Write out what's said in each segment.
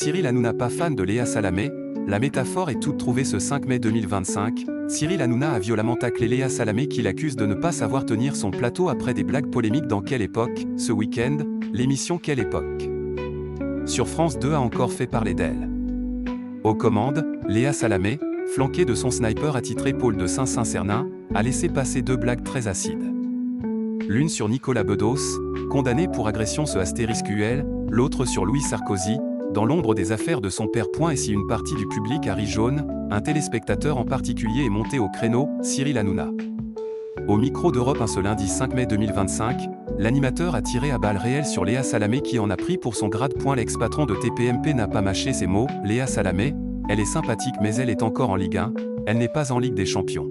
Cyril Hanouna pas fan de Léa Salamé? La métaphore est toute trouvée ce 5 mai 2025. Cyril Hanouna a violemment taclé Léa Salamé qui l'accuse de ne pas savoir tenir son plateau après des blagues polémiques dans Quelle époque, ce week-end, l'émission Quelle époque sur France 2 a encore fait parler d'elle. Aux commandes, Léa Salamé, flanquée de son sniper attitré Paul de Saint-Cernin, a laissé passer deux blagues très acides. L'une sur Nicolas Bedos, condamné pour agression ce *UL, l'autre sur Louis Sarkozy, dans l'ombre des affaires de son père. Et si une partie du public a ri jaune, un téléspectateur en particulier est monté au créneau, Cyril Hanouna. Au micro d'Europe 1 ce lundi 5 mai 2025, l'animateur a tiré à balles réelles sur Léa Salamé qui en a pris pour son grade. L'ex-patron de TPMP n'a pas mâché ses mots. Léa Salamé, elle est sympathique mais elle est encore en Ligue 1, elle n'est pas en Ligue des Champions.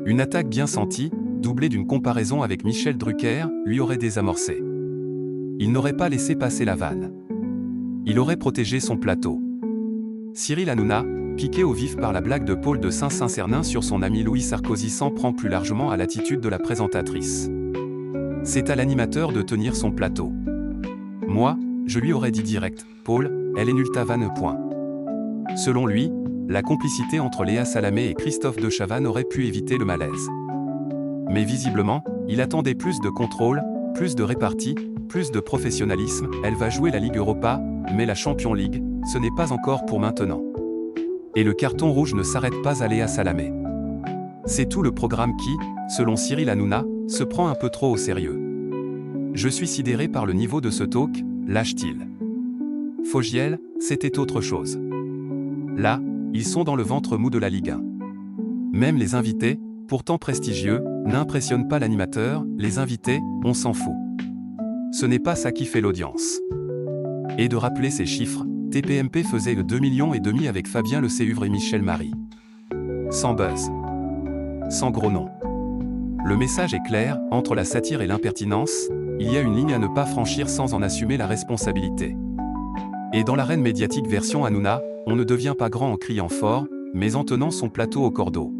Une attaque bien sentie, doublée d'une comparaison avec Michel Drucker, lui aurait désamorcé. Il n'aurait pas laissé passer la vanne. Il aurait protégé son plateau. Cyril Hanouna, piqué au vif par la blague de Paul de Saint-Cernin sur son ami Louis Sarkozy, s'en prend plus largement à l'attitude de la présentatrice. C'est à l'animateur de tenir son plateau. Moi, je lui aurais dit direct, Paul, elle est nulle ta vanne. Selon lui, la complicité entre Léa Salamé et Christophe de Chavannes aurait pu éviter le malaise. Mais visiblement, il attendait plus de contrôle, plus de répartie, plus de professionnalisme. Elle va jouer la Ligue Europa, mais la Champions League, ce n'est pas encore pour maintenant. Et le carton rouge ne s'arrête pas à Léa Salamé. C'est tout le programme qui, selon Cyril Hanouna, se prend un peu trop au sérieux. Je suis sidéré par le niveau de ce talk, lâche-t-il. Fogiel, c'était autre chose. Là, ils sont dans le ventre mou de la Ligue 1. Même les invités, pourtant prestigieux, n'impressionnent pas l'animateur. Les invités, on s'en fout. Ce n'est pas ça qui fait l'audience. Et de rappeler ces chiffres, TPMP faisait le 2,5 millions avec Fabien Le Séhuvre et Michel Marie. Sans buzz. Sans gros nom. Le message est clair, entre la satire et l'impertinence, il y a une ligne à ne pas franchir sans en assumer la responsabilité. Et dans l'arène médiatique version Hanouna, on ne devient pas grand en criant fort, mais en tenant son plateau au cordeau.